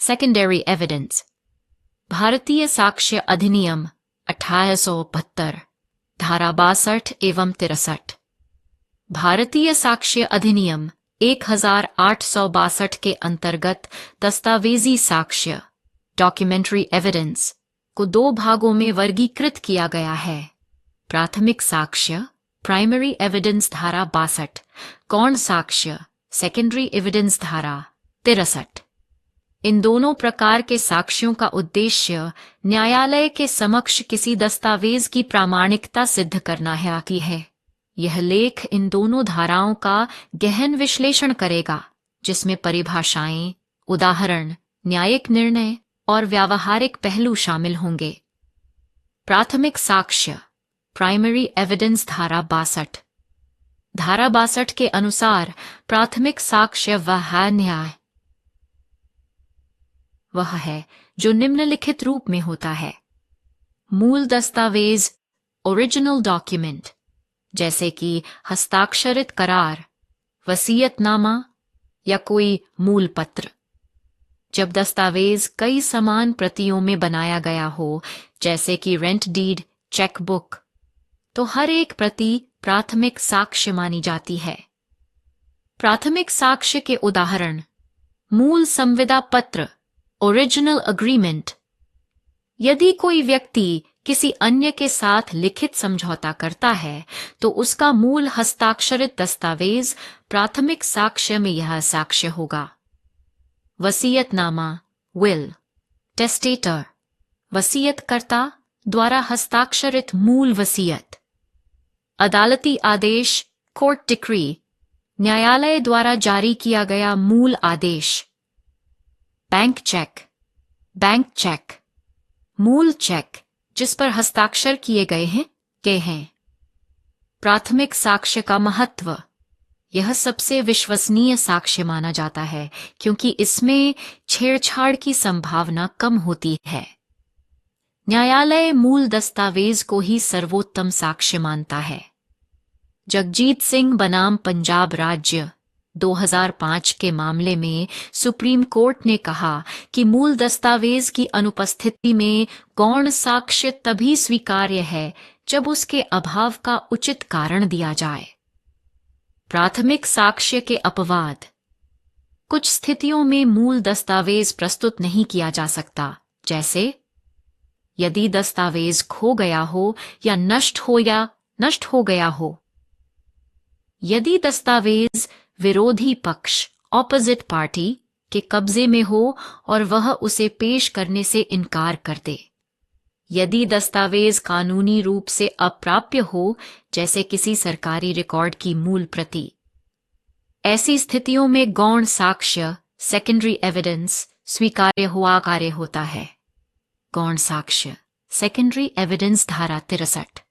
Secondary evidence. भारतीय साक्ष्य अधिनियम 1872 धारा 62 एवं 63। भारतीय साक्ष्य अधिनियम 1862 के अंतर्गत दस्तावेजी साक्ष्य डॉक्यूमेंट्री एविडेंस को दो भागों में वर्गीकृत किया गया है। प्राथमिक साक्ष्य प्राइमरी एविडेंस धारा 62, गौण साक्ष्य सेकेंडरी एविडेंस धारा 63। इन दोनों प्रकार के साक्ष्यों का उद्देश्य न्यायालय के समक्ष किसी दस्तावेज की प्रामाणिकता सिद्ध करना है। यह लेख इन दोनों धाराओं का गहन विश्लेषण करेगा, जिसमें परिभाषाएं, उदाहरण, न्यायिक निर्णय और व्यावहारिक पहलू शामिल होंगे। प्राथमिक साक्ष्य प्राइमरी एविडेंस धारा 62। धारा 62 के अनुसार प्राथमिक साक्ष्य वह है जो निम्नलिखित रूप में होता है। मूल दस्तावेज ओरिजिनल डॉक्यूमेंट, जैसे कि हस्ताक्षरित करार, वसीयतनामा या कोई मूल पत्र। जब दस्तावेज कई समान प्रतियों में बनाया गया हो, जैसे कि रेंट डीड, चेकबुक, तो हर एक प्रति प्राथमिक साक्ष्य मानी जाती है। प्राथमिक साक्ष्य के उदाहरण मूल संविदा पत्र ओरिजिनल अग्रीमेंट। यदि कोई व्यक्ति किसी अन्य के साथ लिखित समझौता करता है, तो उसका मूल हस्ताक्षरित दस्तावेज प्राथमिक साक्ष्य में यह साक्ष्य होगा। वसीयतनामा विल टेस्टेटर, वसीयतकर्ता द्वारा हस्ताक्षरित मूल वसीयत। अदालती आदेश कोर्ट डिक्री, न्यायालय द्वारा जारी किया गया मूल आदेश। बैंक चेक, मूल चेक जिस पर हस्ताक्षर किए गए हैं। प्राथमिक साक्ष्य का महत्व। यह सबसे विश्वसनीय साक्ष्य माना जाता है, क्योंकि इसमें छेड़छाड़ की संभावना कम होती है। न्यायालय मूल दस्तावेज को ही सर्वोत्तम साक्ष्य मानता है। जगजीत सिंह बनाम पंजाब राज्य 2005 के मामले में सुप्रीम कोर्ट ने कहा कि मूल दस्तावेज की अनुपस्थिति में गौण साक्ष्य तभी स्वीकार्य है जब उसके अभाव का उचित कारण दिया जाए। प्राथमिक साक्ष्य के अपवाद। कुछ स्थितियों में मूल दस्तावेज प्रस्तुत नहीं किया जा सकता, जैसे यदि दस्तावेज खो गया हो या नष्ट हो गया हो। यदि दस्तावेज विरोधी पक्ष ऑपोजिट पार्टी के कब्जे में हो और वह उसे पेश करने से इनकार कर दे। यदि दस्तावेज कानूनी रूप से अप्राप्य हो, जैसे किसी सरकारी रिकॉर्ड की मूल प्रति। ऐसी स्थितियों में गौण साक्ष्य सेकेंडरी एविडेंस स्वीकार्य होता है। गौण साक्ष्य सेकेंडरी एविडेंस धारा 63।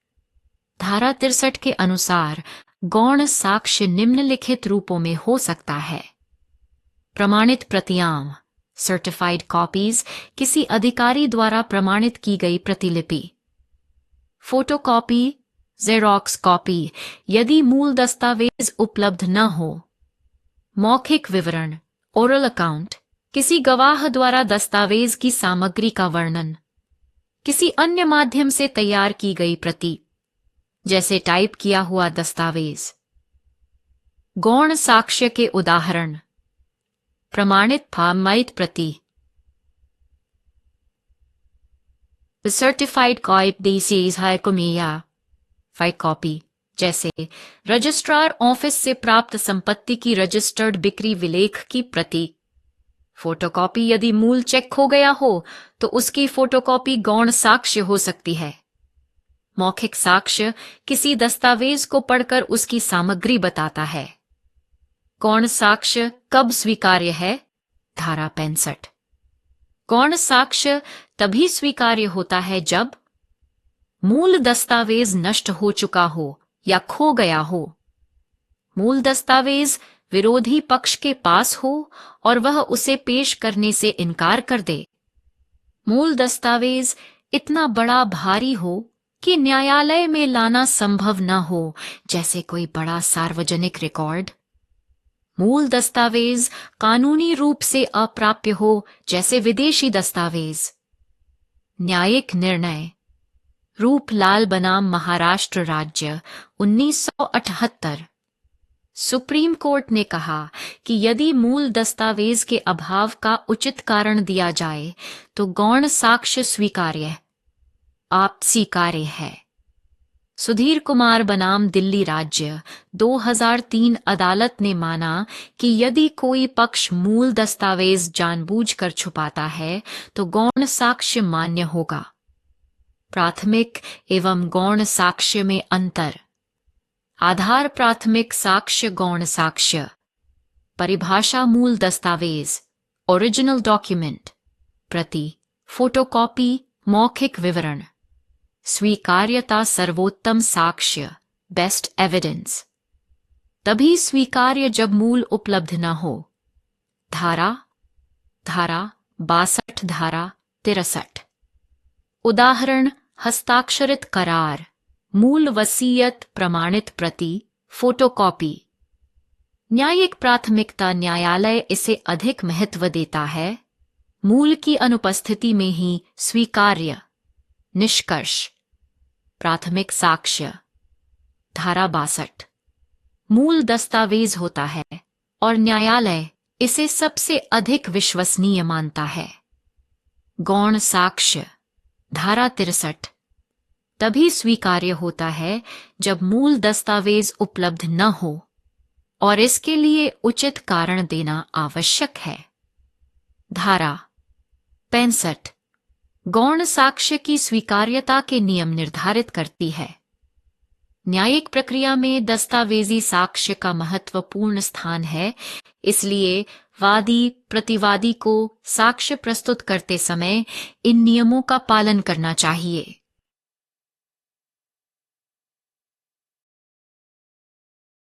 धारा 63 के अनुसार गौण साक्ष्य निम्नलिखित रूपों में हो सकता है। प्रमाणित प्रतियां सर्टिफाइड कॉपीज, किसी अधिकारी द्वारा प्रमाणित की गई प्रतिलिपि। फोटोकॉपी जेरोक्स कॉपी, यदि मूल दस्तावेज उपलब्ध न हो। मौखिक विवरण ओरल अकाउंट, किसी गवाह द्वारा दस्तावेज की सामग्री का वर्णन। किसी अन्य माध्यम से तैयार की गई प्रति, जैसे टाइप किया हुआ दस्तावेज। गौण साक्ष्य के उदाहरण प्रमाणित फॉर्मेट प्रति, सर्टिफाइड कॉपी, जैसे रजिस्ट्रार ऑफिस से प्राप्त संपत्ति की रजिस्टर्ड बिक्री विलेख की प्रति। फोटोकॉपी, यदि मूल चेक खो गया हो तो उसकी फोटोकॉपी गौण साक्ष्य हो सकती है। मौखिक साक्ष्य किसी दस्तावेज को पढ़कर उसकी सामग्री बताता है। गौण साक्ष्य कब स्वीकार्य है? धारा 65। गौण साक्ष्य तभी स्वीकार्य होता है जब मूल दस्तावेज नष्ट हो चुका हो या खो गया हो, मूल दस्तावेज विरोधी पक्ष के पास हो और वह उसे पेश करने से इनकार कर दे, मूल दस्तावेज इतना बड़ा भारी हो कि न्यायालय में लाना संभव न हो, जैसे कोई बड़ा सार्वजनिक रिकॉर्ड। मूल दस्तावेज कानूनी रूप से अप्राप्य हो, जैसे विदेशी दस्तावेज। न्यायिक निर्णय। रूपलाल बनाम महाराष्ट्र राज्य 1978। सुप्रीम कोर्ट ने कहा कि यदि मूल दस्तावेज के अभाव का उचित कारण दिया जाए तो गौण साक्ष्य स्वीकार्य स्वीकार्य है। सुधीर कुमार बनाम दिल्ली राज्य 2003। अदालत ने माना कि यदि कोई पक्ष मूल दस्तावेज जानबूझकर छुपाता है तो गौण साक्ष्य मान्य होगा। प्राथमिक एवं गौण साक्ष्य में अंतर। आधार प्राथमिक साक्ष्य गौण साक्ष्य। परिभाषा मूल दस्तावेज ओरिजिनल डॉक्यूमेंट। प्रति फोटोकॉपी मौखिक विवरण। स्वीकार्यता सर्वोत्तम साक्ष्य बेस्ट एविडेंस। तभी स्वीकार्य जब मूल उपलब्ध न हो। धारा 62 धारा 63। उदाहरण हस्ताक्षरित करार, मूल वसीयत प्रमाणित प्रति, फोटोकॉपी। न्यायिक प्राथमिकता। न्यायालय इसे अधिक महत्व देता है। मूल की अनुपस्थिति में ही स्वीकार्य। निष्कर्ष। प्राथमिक साक्ष्य। धारा 62 मूल दस्तावेज होता है और न्यायालय इसे सबसे अधिक विश्वसनीय मानता है। गौण साक्ष्य। धारा 63 तभी स्वीकार्य होता है जब मूल दस्तावेज उपलब्ध न हो और इसके लिए उचित कारण देना आवश्यक है। धारा 65 गौण साक्ष्य की स्वीकार्यता के नियम निर्धारित करती है। न्यायिक प्रक्रिया में दस्तावेजी साक्ष्य का महत्वपूर्ण स्थान है, इसलिए वादी प्रतिवादी को साक्ष्य प्रस्तुत करते समय इन नियमों का पालन करना चाहिए।